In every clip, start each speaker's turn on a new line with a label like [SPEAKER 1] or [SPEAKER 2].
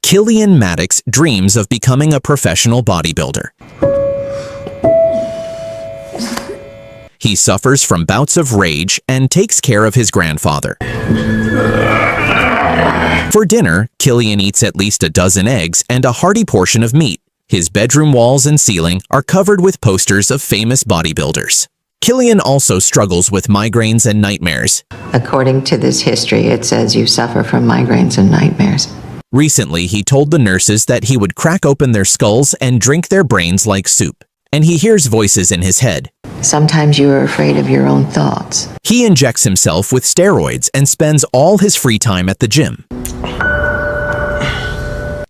[SPEAKER 1] Killian Maddox dreams of becoming a professional bodybuilder. He suffers from bouts of rage and takes care of his grandfather. For dinner, Killian eats at least a dozen eggs and a hearty portion of meat. His bedroom walls and ceiling are covered with posters of famous bodybuilders. Killian also struggles with migraines and nightmares.
[SPEAKER 2] According to this history, it says you suffer from migraines and nightmares.
[SPEAKER 1] Recently, he told the nurses that he would crack open their skulls and drink their brains like soup. And he hears voices in his head.
[SPEAKER 2] Sometimes you are afraid of your own thoughts.
[SPEAKER 1] He injects himself with steroids and spends all his free time at the gym.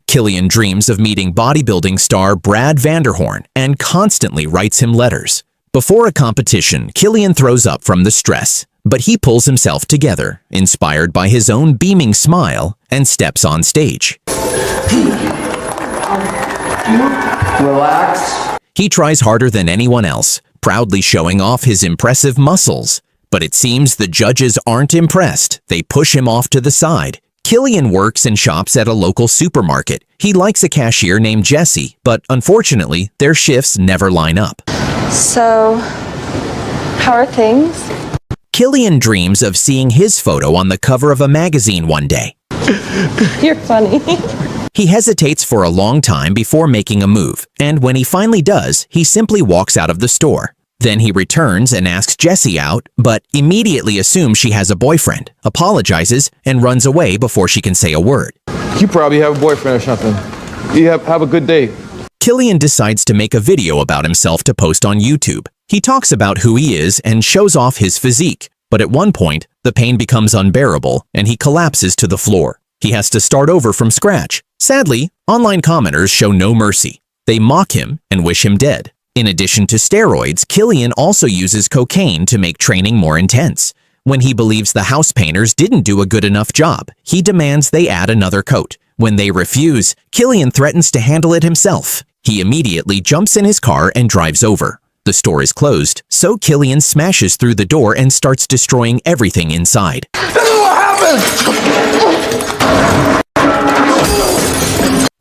[SPEAKER 1] Killian dreams of meeting bodybuilding star Brad Vanderhorn and constantly writes him letters. Before a competition, Killian throws up from the stress, but he pulls himself together, inspired by his own beaming smile, and steps on stage.
[SPEAKER 3] Relax.
[SPEAKER 1] He tries harder than anyone else, proudly showing off his impressive muscles. But it seems the judges aren't impressed. They push him off to the side. Killian works and shops at a local supermarket. He likes a cashier named Jessie, but unfortunately, their shifts never line up.
[SPEAKER 4] So, how are things?
[SPEAKER 1] Killian dreams of seeing his photo on the cover of a magazine one day.
[SPEAKER 4] You're funny.
[SPEAKER 1] He hesitates for a long time before making a move, and when he finally does, he simply walks out of the store. Then he returns and asks Jessie out, but immediately assumes she has a boyfriend, apologizes, and runs away before she can say a word.
[SPEAKER 3] You probably have a boyfriend or something. You have a good day.
[SPEAKER 1] Killian decides to make a video about himself to post on YouTube. He talks about who he is and shows off his physique, but at one point, the pain becomes unbearable and he collapses to the floor. He has to start over from scratch. Sadly, online commenters show no mercy. They mock him and wish him dead. In addition to steroids, Killian also uses cocaine to make training more intense. When he believes the house painters didn't do a good enough job, he demands they add another coat. When they refuse, Killian threatens to handle it himself. He immediately jumps in his car and drives over. The store is closed, so Killian smashes through the door and starts destroying everything inside.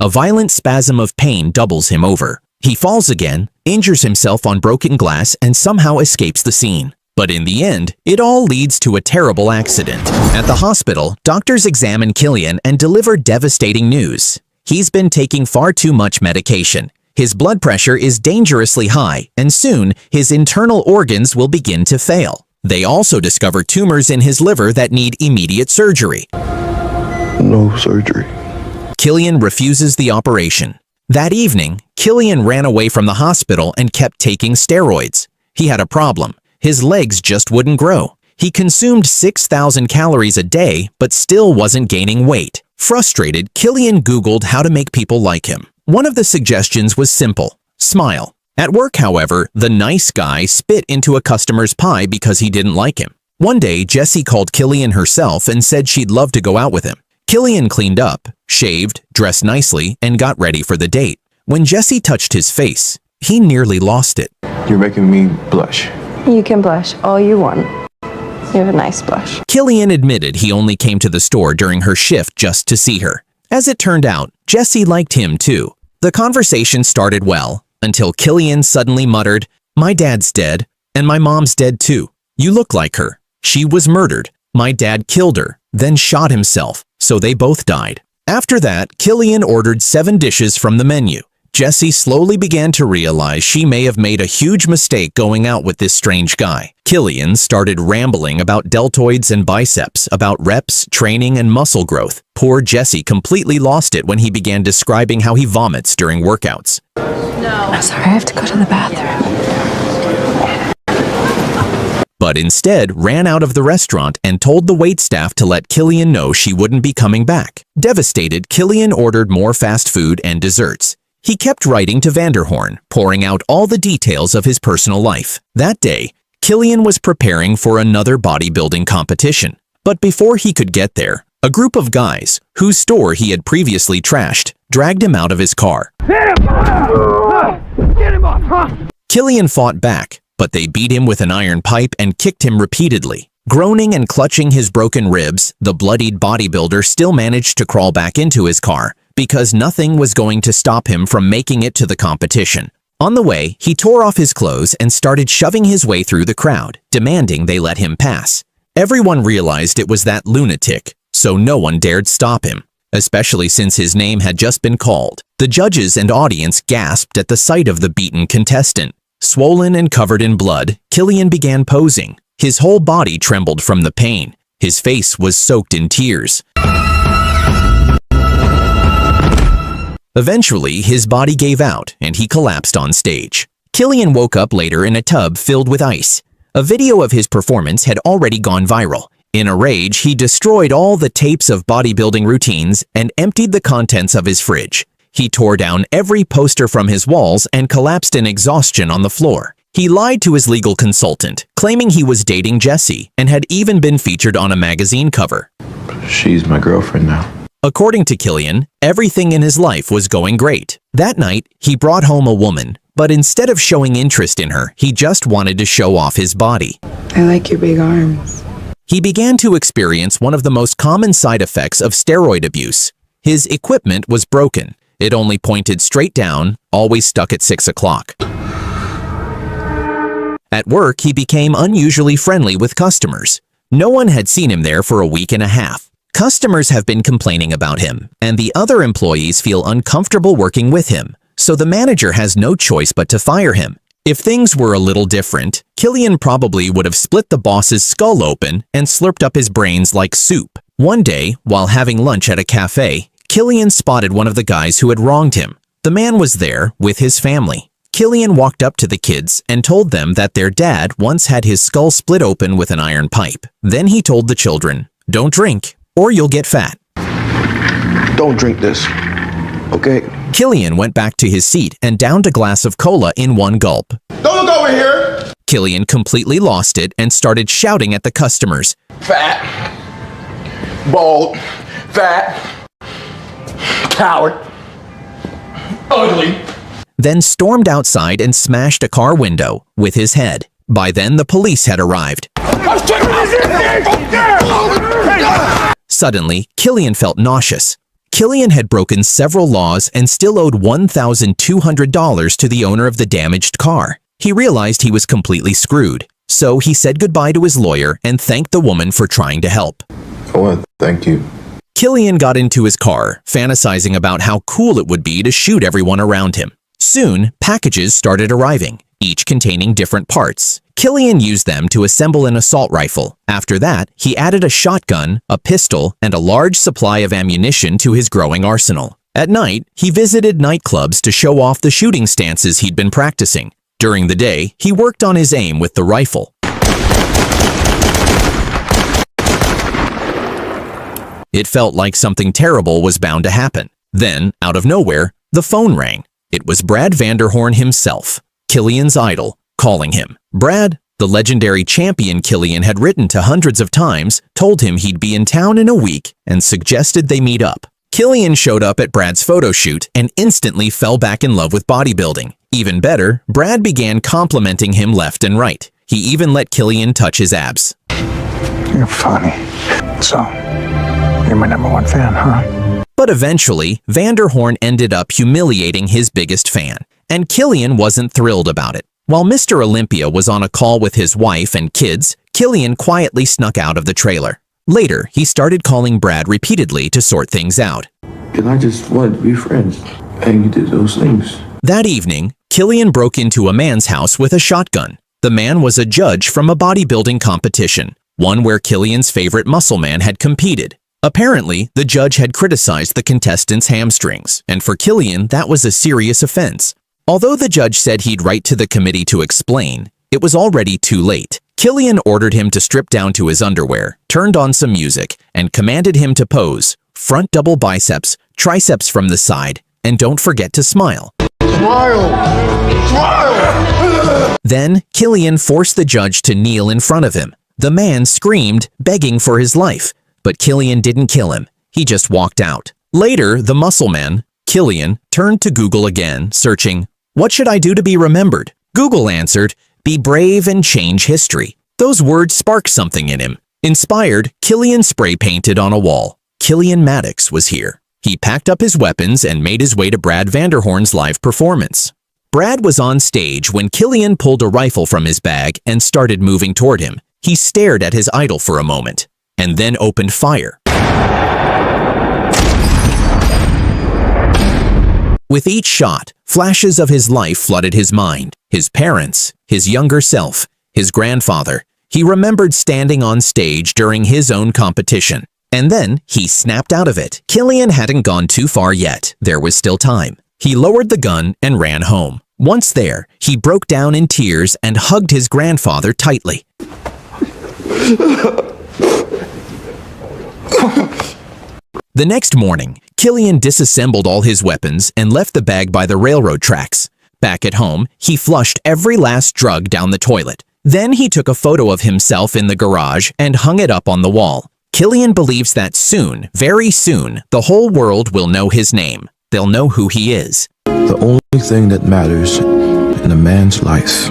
[SPEAKER 1] A violent spasm of pain doubles him over. He falls again, injures himself on broken glass, and somehow escapes the scene. But in the end, it all leads to a terrible accident. At the hospital, doctors examine Killian and deliver devastating news. He's been taking far too much medication. His blood pressure is dangerously high, and soon his internal organs will begin to fail. They also discover tumors in his liver that need immediate surgery.
[SPEAKER 5] No surgery.
[SPEAKER 1] Killian refuses the operation. That evening, Killian ran away from the hospital and kept taking steroids. He had a problem. His legs just wouldn't grow. He consumed 6,000 calories a day, but still wasn't gaining weight. Frustrated, Killian Googled how to make people like him. One of the suggestions was simple: smile. At work, however, the nice guy spit into a customer's pie because he didn't like him. One day, Jessie called Killian herself and said she'd love to go out with him. Killian cleaned up, shaved, dressed nicely, and got ready for the date. When Jessie touched his face, he nearly lost it.
[SPEAKER 5] You're making me blush.
[SPEAKER 4] You can blush all you want. You have a nice blush.
[SPEAKER 1] Killian admitted he only came to the store during her shift just to see her. As it turned out, Jessie liked him too. The conversation started well, until Killian suddenly muttered, "My dad's dead, and my mom's dead too. You look like her. She was murdered. My dad killed her, then shot himself, so they both died." After that, Killian ordered 7 dishes from the menu. Jessie slowly began to realize she may have made a huge mistake going out with this strange guy. Killian started rambling about deltoids and biceps, about reps, training, and muscle growth. Poor Jessie completely lost it when he began describing how he vomits during workouts.
[SPEAKER 4] I'm sorry, I have to go to the bathroom.
[SPEAKER 1] But instead ran out of the restaurant and told the waitstaff to let Killian know she wouldn't be coming back. Devastated, Killian ordered more fast food and desserts. He kept writing to Vanderhorn, pouring out all the details of his personal life. That day, Killian was preparing for another bodybuilding competition. But before he could get there, a group of guys, whose store he had previously trashed, dragged him out of his car.
[SPEAKER 3] Get him off!
[SPEAKER 1] Killian fought back, but they beat him with an iron pipe and kicked him repeatedly. Groaning and clutching his broken ribs, the bloodied bodybuilder still managed to crawl back into his car, because nothing was going to stop him from making it to the competition. On the way, he tore off his clothes and started shoving his way through the crowd, demanding they let him pass. Everyone realized it was that lunatic, so no one dared stop him, especially since his name had just been called. The judges and audience gasped at the sight of the beaten contestant. Swollen and covered in blood, Killian began posing. His whole body trembled from the pain. His face was soaked in tears. Eventually, his body gave out and he collapsed on stage. Killian woke up later in a tub filled with ice. A video of his performance had already gone viral. In a rage, he destroyed all the tapes of bodybuilding routines and emptied the contents of his fridge. He tore down every poster from his walls and collapsed in exhaustion on the floor. He lied to his legal consultant, claiming he was dating Jessie and had even been featured on a magazine cover.
[SPEAKER 5] She's my girlfriend now.
[SPEAKER 1] According to Killian, everything in his life was going great. That night, he brought home a woman, but instead of showing interest in her, he just wanted to show off his body.
[SPEAKER 6] I like your big arms.
[SPEAKER 1] He began to experience one of the most common side effects of steroid abuse. His equipment was broken. It only pointed straight down, always stuck at 6 o'clock. At work, he became unusually friendly with customers. No one had seen him there for a week and a half. Customers have been complaining about him, and the other employees feel uncomfortable working with him, so the manager has no choice but to fire him. If things were a little different, Killian probably would have split the boss's skull open and slurped up his brains like soup. One day, while having lunch at a cafe, Killian spotted one of the guys who had wronged him. The man was there with his family. Killian walked up to the kids and told them that their dad once had his skull split open with an iron pipe. Then he told the children, "Don't drink, or you'll get fat."
[SPEAKER 5] Don't drink this, okay?
[SPEAKER 1] Killian went back to his seat and downed a glass of cola in one gulp.
[SPEAKER 3] Don't look over here!
[SPEAKER 1] Killian completely lost it and started shouting at the customers.
[SPEAKER 3] Fat. Bald. Fat. Coward. Ugly.
[SPEAKER 1] Then stormed outside and smashed a car window with his head. By then, the police had arrived. Suddenly, Killian felt nauseous. Killian had broken several laws and still owed $1,200 to the owner of the damaged car. He realized he was completely screwed, so he said goodbye to his lawyer and thanked the woman for trying to help.
[SPEAKER 5] I want to thank you.
[SPEAKER 1] Killian got into his car, fantasizing about how cool it would be to shoot everyone around him. Soon, packages started arriving, each containing different parts. Killian used them to assemble an assault rifle. After that, he added a shotgun, a pistol, and a large supply of ammunition to his growing arsenal. At night, he visited nightclubs to show off the shooting stances he'd been practicing. During the day, he worked on his aim with the rifle. It felt like something terrible was bound to happen. Then, out of nowhere, the phone rang. It was Brad Vanderhorn himself, Killian's idol, calling him. Brad, the legendary champion Killian had written to hundreds of times, told him he'd be in town in a week and suggested they meet up. Killian showed up at Brad's photo shoot and instantly fell back in love with bodybuilding. Even better, Brad began complimenting him left and right. He even let Killian touch his abs.
[SPEAKER 7] You're funny. So, you're my #1 fan, huh?
[SPEAKER 1] But eventually, Vanderhorn ended up humiliating his biggest fan, and Killian wasn't thrilled about it. While Mr. Olympia was on a call with his wife and kids, Killian quietly snuck out of the trailer. Later, he started calling Brad repeatedly to sort things out.
[SPEAKER 5] And I just wanted to be friends. And you did those things.
[SPEAKER 1] That evening, Killian broke into a man's house with a shotgun. The man was a judge from a bodybuilding competition, one where Killian's favorite muscle man had competed. Apparently, the judge had criticized the contestants' hamstrings, and for Killian, that was a serious offense. Although the judge said he'd write to the committee to explain, it was already too late. Killian ordered him to strip down to his underwear, turned on some music, and commanded him to pose, front double biceps, triceps from the side, and don't forget to smile.
[SPEAKER 3] Smile! Smile!
[SPEAKER 1] Then, Killian forced the judge to kneel in front of him. The man screamed, begging for his life, but Killian didn't kill him. He just walked out. Later, the muscle man, Killian, turned to Google again, searching, "What should I do to be remembered?" Google answered, "Be brave and change history." Those words sparked something in him. Inspired, Killian spray painted on a wall. Killian Maddox was here. He packed up his weapons and made his way to Brad Vanderhoorn's live performance. Brad was on stage when Killian pulled a rifle from his bag and started moving toward him. He stared at his idol for a moment, and then opened fire. With each shot, flashes of his life flooded his mind. His parents, his younger self, his grandfather. He remembered standing on stage during his own competition. And then he snapped out of it. Killian hadn't gone too far yet. There was still time. He lowered the gun and ran home. Once there, he broke down in tears and hugged his grandfather tightly. The next morning, Killian disassembled all his weapons and left the bag by the railroad tracks. Back at home, he flushed every last drug down the toilet. Then he took a photo of himself in the garage and hung it up on the wall. Killian believes that soon, very soon, the whole world will know his name. They'll know who he is.
[SPEAKER 5] The only thing that matters in a man's life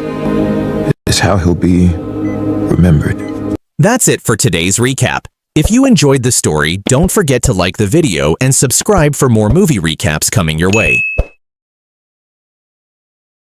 [SPEAKER 5] is how he'll be remembered.
[SPEAKER 1] That's it for today's recap. If you enjoyed the story, don't forget to like the video and subscribe for more movie recaps coming your way.